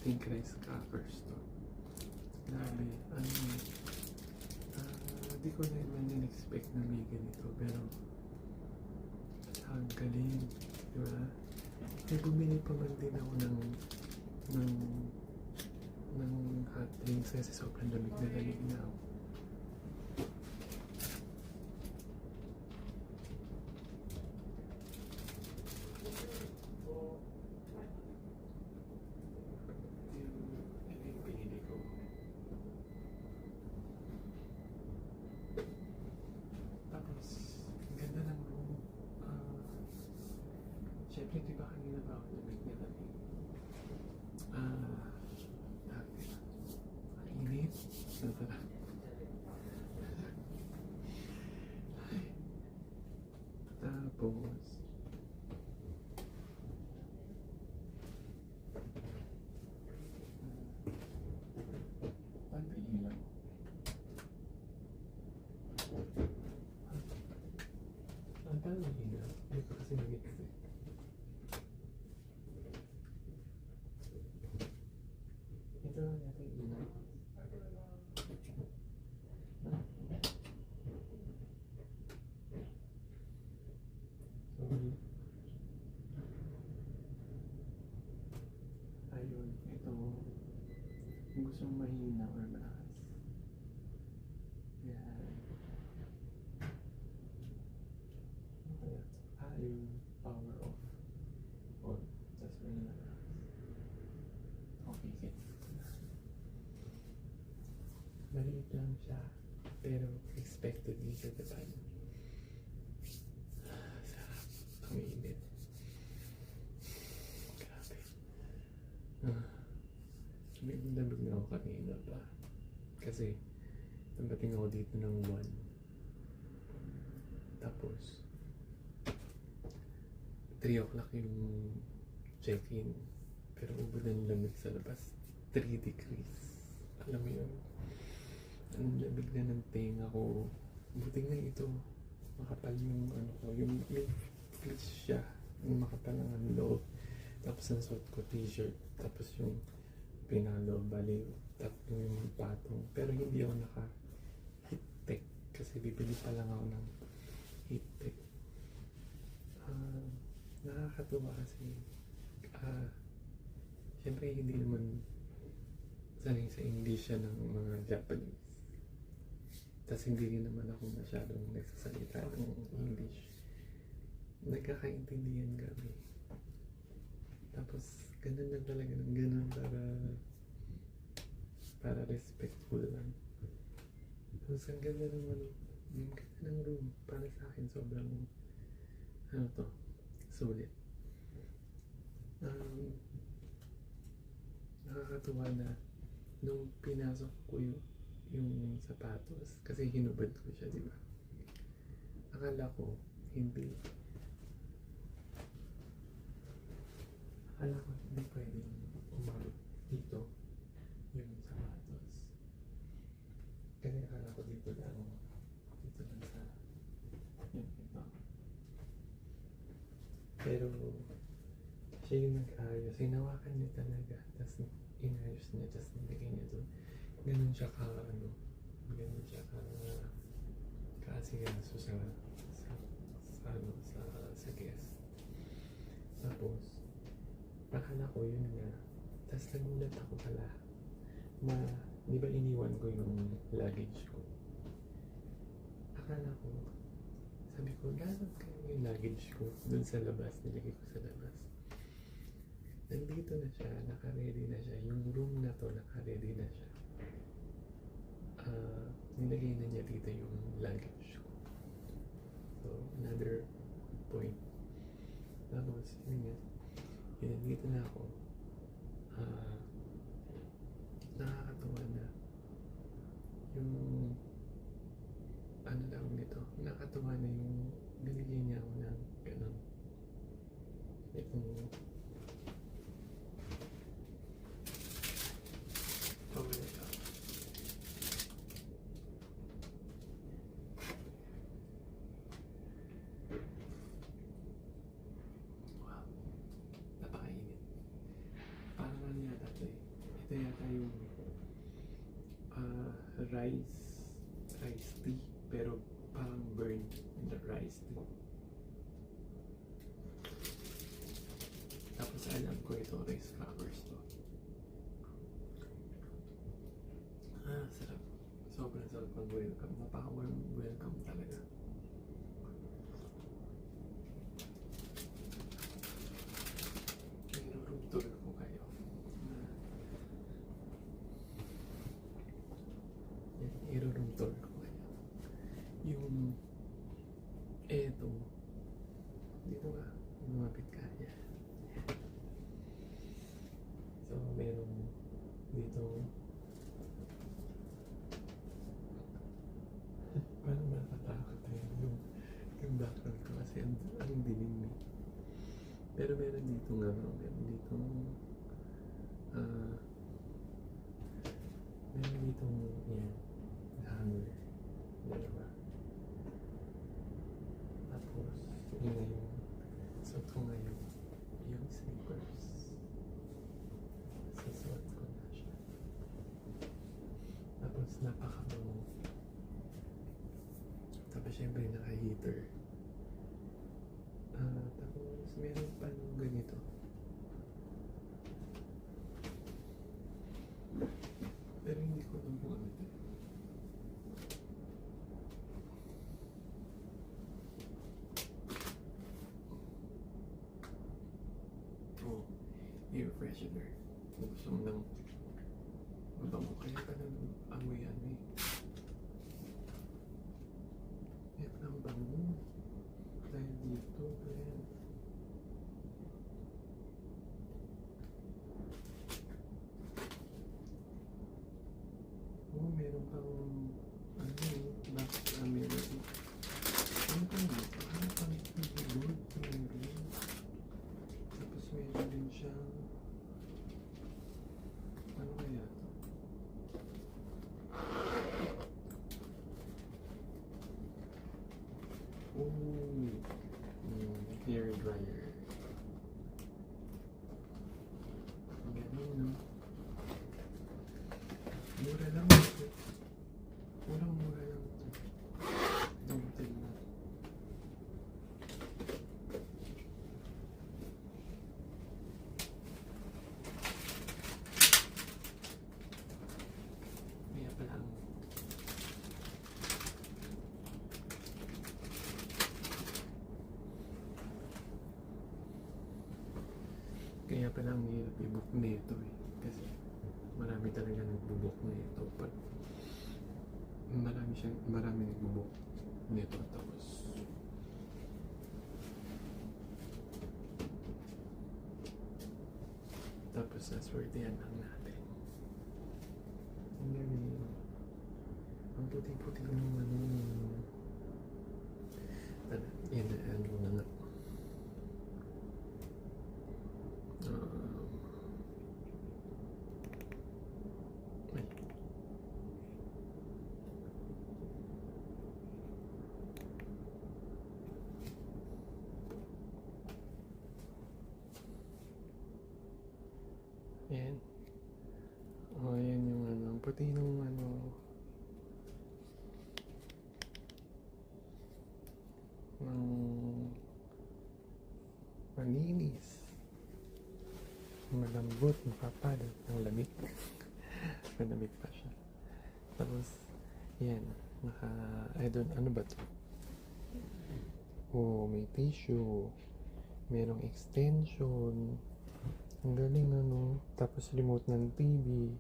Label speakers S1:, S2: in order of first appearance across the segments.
S1: pink rice crackers to. Grabe, di ko na naman in-expect na may ganito, pero ang galing, di ba? Eh, bumili pa man din ako ng, ng hot drinks kasi sobrang lamig na ako. Siyempre, di ba kanina ba ako lamig na lamig? Ang init. Tapos, paano ilaw? Paano ilaw? Hindi ko kasi nag-exit. Ito lang natin ilaw. Sorry. Ayun, ito. Kung gusto mong mahina or malakas. Yan. Yung power off. On. Tapos may malakas. Okay, get. Maliit lang siya, pero expectedly sa depan. Sarap. Ang init. Grabe. May lamig na ako kanina pa. Kasi, nagdating ako dito ng 1. Tapos, 3 o'clock yung check-in. Pero ubod ng lamig sa labas. 3 degrees. Alam mo yun? Ang lamig na ng tenga ko. Buti nga ito. Makapal yung ano ko. Yung fleece siya. Yung makapal ang loob. Tapos nasuot ko t-shirt. Tapos yung pinalo. Bali, tatlo yung patong. Pero hindi ako naka-heat tech. Kasi bibili pa lang ako ng heat tech. Nakakatuwa kasi siyempre hindi naman sanay sa English siya ng mga Japanese. Tapos hindi rin naman ako masyadong nagsasalita ng English. Nagkakaintindihan kami. Tapos ganun lang talaga ng ganun para respectful lang. Tapos ang ganda naman yung ganda ng room para sa akin sobrang ano to, sulit. Nakakatuwa na nung pinasok ko yung sapatos kasi hinubad ko siya, di ba? Akala ko hindi pwedeng umabot dito yung sapatos. Kasi akala ko dito lang sa yung ito. Pero siya yung nag-ayos. Hinawakan niya talaga. Tapos inayos niya. Tapos nilagay niya doon. Ganun siya kaasigaso sa guest. Tapos akala ko yun nga. Tapos nagulat ako pala na di ba iniwan ko yung luggage ko. Akala ko sabi ko, dapat kayo yung luggage ko dun sa labas, nilagay ko sa labas. Nandito na siya, naka-ready na siya. Yung room na to, naka-ready na siya. Nilagay na niya dito yung luggage ko. So, another point. Tapos, yun nga. Nandito na ako. Nakakatawa na yung ano lang nito, nakatawa na yung binigyan niya ako ng ganun. Itong ito. Wow, napakainit. Parang ano yata ito eh, rice tea, pero parang burnt na rice tea. Tapos alam ko ito, rice crackers to. Sarap. Sobrang sarap ng welcome. Napaka-warm welcome talaga. Room tour ko kayo. I-room tour ko kayo. Yung eto, dito ka, lumapit ka. Yan. So, meron dito, parang nakatakot yung background ko kasi ang dilim eh. Pero meron dito nga, meron dito yan, hanger, dalawa. Tapos, yun na yung, so ito ngayon, yung slippers. Sasuot ko na siya. Tapos, napakabango. Tapos, syempre, naka-heater. Tapos, meron pa nung ganito. Pero hindi ko alam kung ano ito. Oh, air freshener. Gusto mo ng mabango. Kaya ka ng amoy ano eh. Kaya ka ng bango. Dahil dito, ayan. Oh, meron pang ano eh, box camera. Ano pang dito? Ano pang keyboard? Meron. Tapos meron din siyang ano kaya to? Hair dryer. Ang galing, no? Mura lang ito. Murang-mura lang ito. Itong tignan. Kaya pala ang hirap i-book nito eh. Kasi marami talaga nagbo-book nito. Marami nagbo-book nito. Tapos naswertihan lang natin. Ang galing. Ang puti-puti ng ano. Yan na, ano na nga. Yan. Yan yung ano. Ang puti nung ano. Malinis. Malambot. Mapapal. Ang lamig. Malamig pa siya. Tapos, yan. Ano ba to? Oh, may tissue. Merong extension. Ang galing ano. Tapos remote ng TV.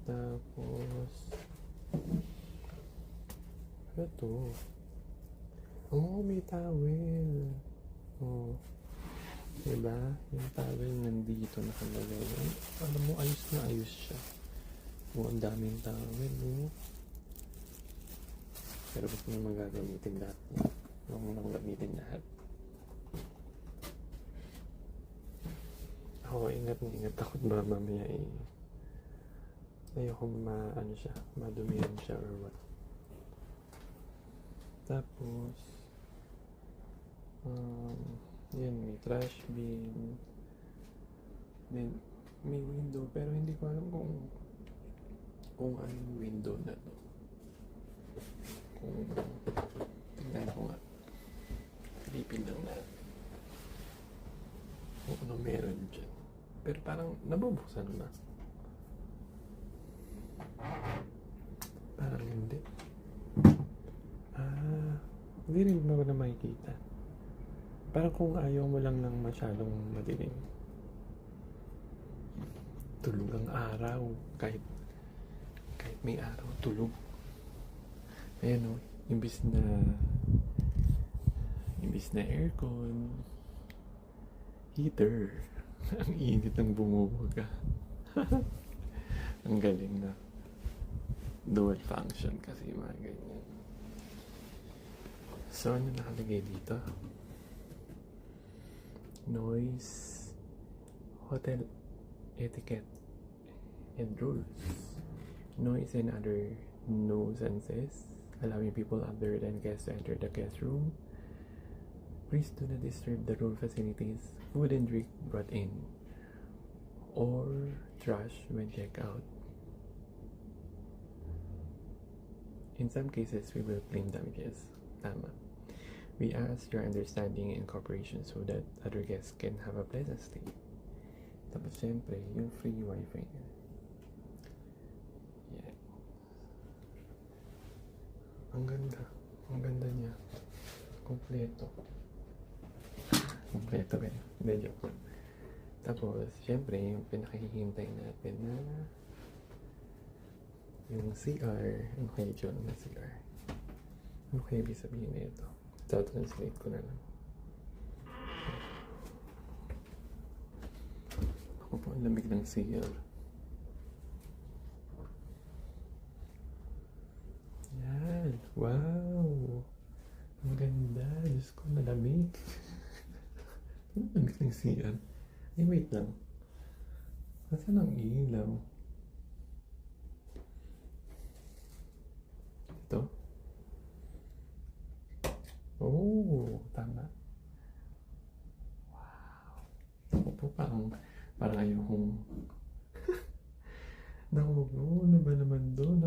S1: Tapos ano to? Oh, may towel. Oh. Diba? Yung towel nandito nakalagay. Alam mo, ayos na ayos siya. Oh, ang daming towel. Oh. Pero ba't mo magagamitin lahat niya? Huwag mo nang gamitin lahat. Ako, ingat na ingat. Takot ba mamaya ayoko madumihan siya or what. Tapos, yan, may trash bin. Then, may window, pero hindi ko alam kung kung anong window na to. Kung tingnan ko nga. Pilipin lang na. Kung ano meron dyan. Pero parang nabubuksan na. Parang hindi. Hindi rin mo na makikita. Parang kung ayaw mo lang ng masyadong madilim. Tulog ang araw. Kahit may araw, tulog. Ayan o, imbis na aircon, heater. Ang init ng bumubuga. Ang galing na. Dual function kasi mga ganyan. So, ano nakalagay dito? Noise, hotel etiquette, and rules. Noise and other nuisances, allowing people other than guests to enter the guest room. Please do not disturb the room facilities, food and drink brought in, or trash when checked out. In some cases, we will claim damages. Tama. We ask your understanding and cooperation so that other guests can have a pleasant stay. Tapos syempre, yung free wifi niya. Yeah. Ang ganda. Ang ganda niya. Kompleto. Kompleto ba yun? Hindi, joke lang. Tapos, syempre, yung pinakahihintay natin na yung CR. Ano kayo dyan na CR? Ano kaya ibig sabihin na ito? Translate ko na lang. Ako po ang lamig ng CR. Yan. Wow! Ang ganda. Diyos ko, malamig. Ang lamig ng CR. Ay, wait lang. Nasaan ang ilaw? Ito? Oh, tama. Wow. Ako po parang ayokong naku, ano ba naman doon?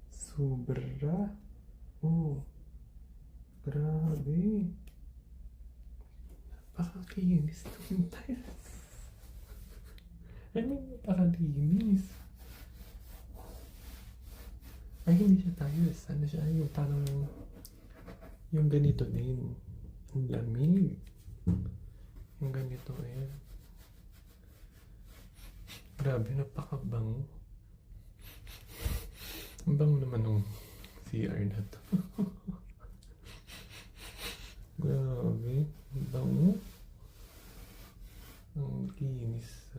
S1: Sobra. Oh, grabe. Napakakinis ng tiles. I mean, napakalinis. Ay, hindi siya tiles. Ano siya? Yung parang yung ganito din. Ang lamig. Yung ganito eh. Grabe, napakabango. Ang bango naman ng CR na to. Grabe, ang bango. Ang kinis.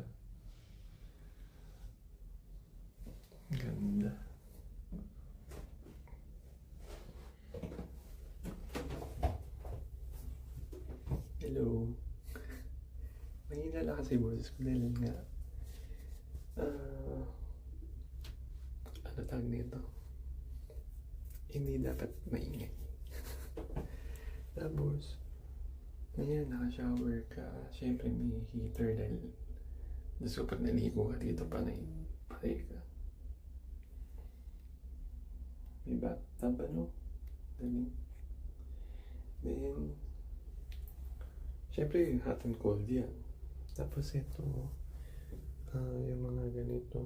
S1: Ganda. Hello. Mahina lang kasi boses ko dahil nga ano tawag nito? Hindi dapat maingay. Tapos ngayon naka-shower ka, syempre may heater dahil gusto pag naligo ka dito panay ka. May bathtub ano? Galing. Then syempre hot and cold yan. Tapos ito yung mga ganito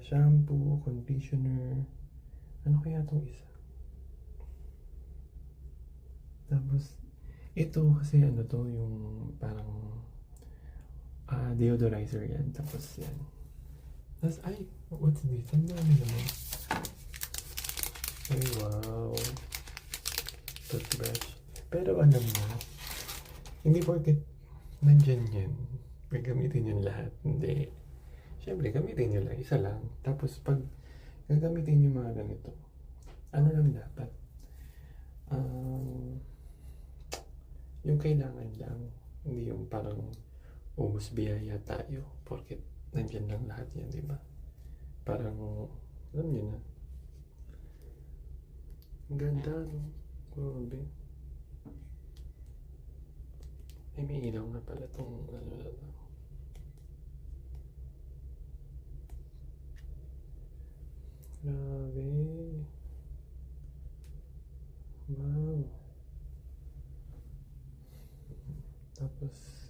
S1: shampoo, conditioner, ano kaya itong isa? Tapos ito kasi ano to, yung parang deodorizer yan. Tapos yan. Tapos ay, what's this? Ang dami naman. Ay wow, toothbrush. Pero alam mo, hindi porket nandyan yan gagamitin yung lahat. Hindi. Siyempre, gamitin nyo lang. Isa lang. Tapos, pag gagamitin yung mga ganito, ano lang dapat? Yung kailangan lang. Hindi yung parang ubos biyaya tayo. Porket nandyan lang lahat yan, di ba? Parang, alam nyo na. Ang ganda, no? Grabe. Ay, may ilaw nga pala itong ano na.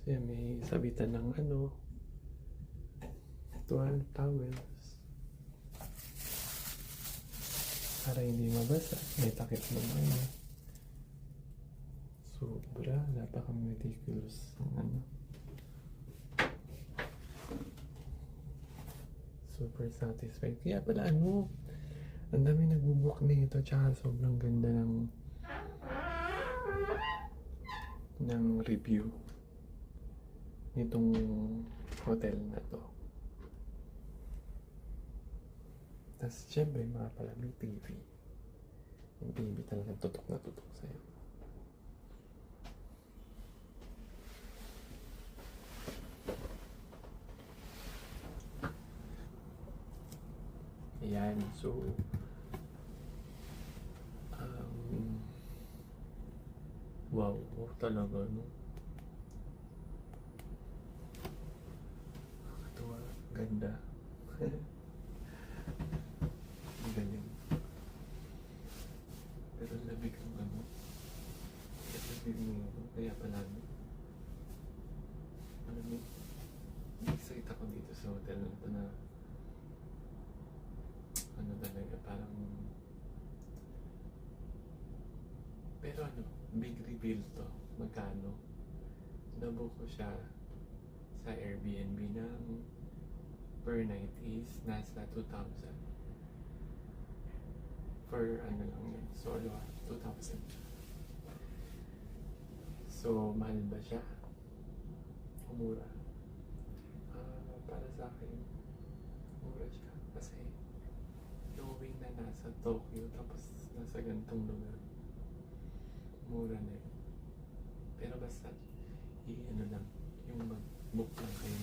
S1: Yan, may sabitan ng towels. Para hindi mabasa. May takip ng Sobra, napaka-ridiculous ng Super satisfied. Kaya pala ang dami nagbubook nito, tsaka sobrang ganda ng review nitong hotel na to. Tapos syempre mga pala may TV. Yung TV talaga tutok na tutok sa'yo. Ayan, so wow, talaga, no? Nakakatuwa, ganda. Ang galing. Pero labig ang kaya palagi. Alam mo, excited ako dito sa hotel na ito na talaga, parang pero big reveal to. Magkano? Nabook ko siya sa Airbnb ng per night is nasa 2,000. For lang yun, solo 2,000. So, mahal ba siya? O mura? Para sa akin, mura siya. Kasi, knowing na nasa Tokyo, tapos nasa gantong lugar, mura na yun. Pero basta, lang, yung mag-book lang kayo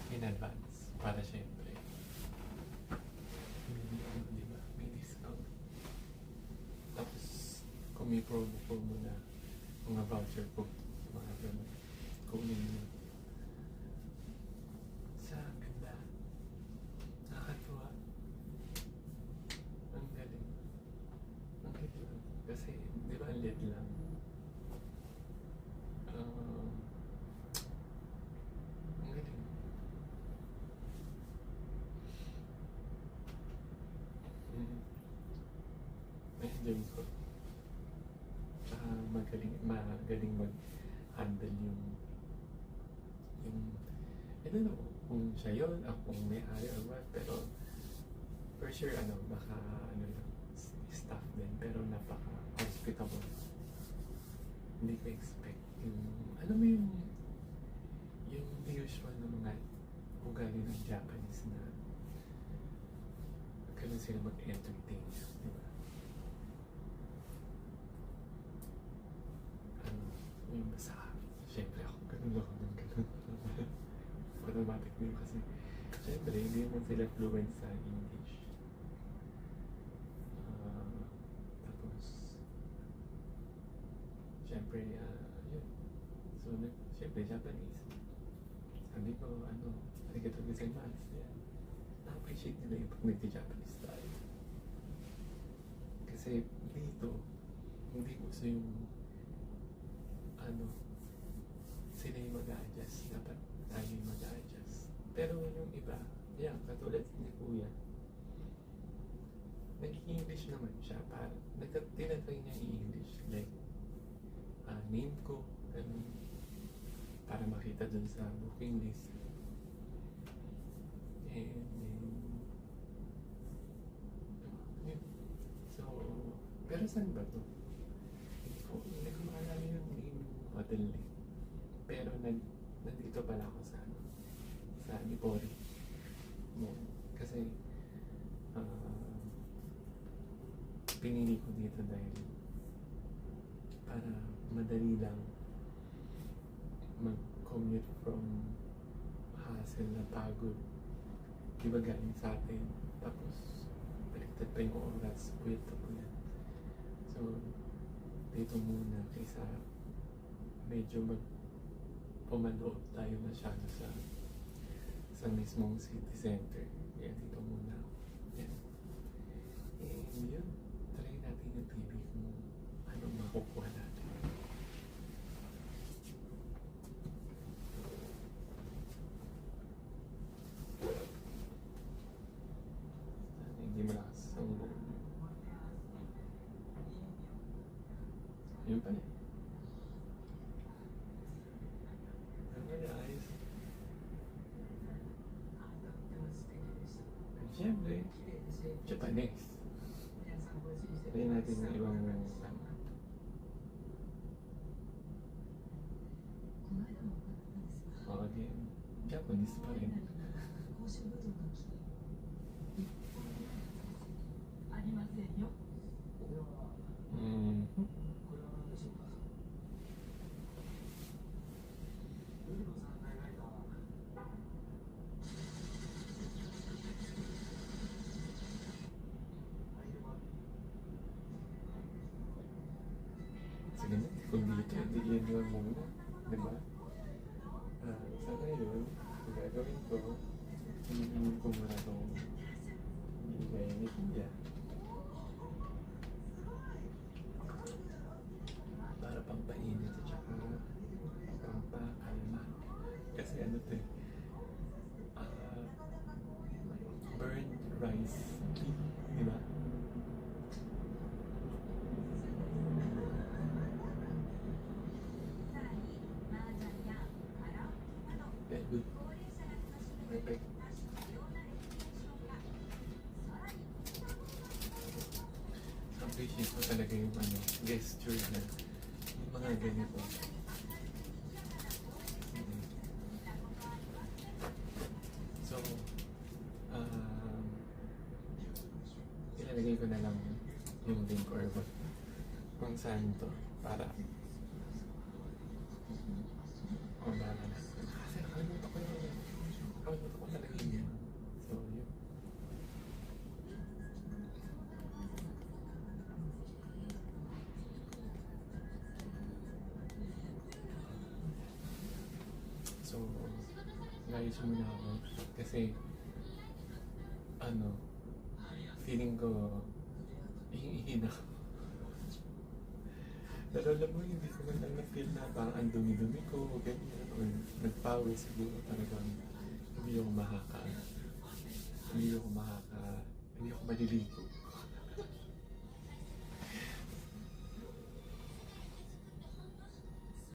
S1: in advance, para syempre, may discount. Tapos, kung may promo mo na, mga voucher ko, mga ganun, kunin mo. Sa ganda, nakakatuwa. Ang galing. Ang galing lang. Kasi, di ba, ang liit lang. Ang galing. Na-enjoy ko. Tsaka magaling mag-handle yung I don't know kung siya yun, ako kung may-ari or what, pero for sure, baka lang, staff din, pero napaka-hospitable. Hindi ko expect yung, alam mo yung usual na mga ugali ng Japanese na ganun sila mag-entertain, di ba? Yung basa, syempre ako, ganun ako ng ganun. Automatic din kasi, syempre, hindi naman sila fluent sa English. Tapos, syempre, yun. So, syempre, Japanese. Sabi ko, arigatou gozaimasu. Yan. Na-appreciate nila yung pag nagti-Japanese tayo. Kasi, dito, hindi gusto yung, sila yung mag-a-adjust. Dapat tayo yung mag-a-adjust. Pero yung iba, katulad ni Kuya, nag-English naman siya. Tinatry niya i-English. Like, name ko, ganun, para makita dun sa booking list. And then, yun. So, pero saan ba to? Hindi ko maalala yung name hotel eh. Pero nandito pala ako sa Ipori. Kasi pinili ko dito dahil para madali lang mag-commute from hassle na pagod. Diba galing sa atin? Tapos baliktad pa yung oras. Puyat pa po yan. So, dito muna kaysa medyo pumaloob tayo masyado sa mismong city center. Kaya dito muna. Yan. And yun, try natin yung TV kung anong makukuha natin. Siyempre, Japanese. Try natin ng ibang ano. Okay, Japanese pa rin. Mm-hmm. Sige na, kung dito, hindi yan lang muna. Diba? Sa ngayon, ang gagawin ko, hinihingi ko muna itong bigay ni Kuya. Para pampainit at saka pampakalma. Kasi ano to eh, burnt rice tea, di ba? Yeah, good. Perfect. Appreciate ko talaga yung ano, gesture na yung mga ganito. Mm. So, ilalagay ko na lang yung link or what, kung saan to, para mabala na. Kasi nakalimutan ko yun. Nakalimutan ko talaga yun. So, yun. So, layos muna ako. Kasi, ano, feeling ko, ihi na. Pero alam mo, hindi ko man lang na-feel na parang ang dumi-dumi ko, ganyan, or nagpawis siguro talagang hindi ako makaka, hindi ako maliligo.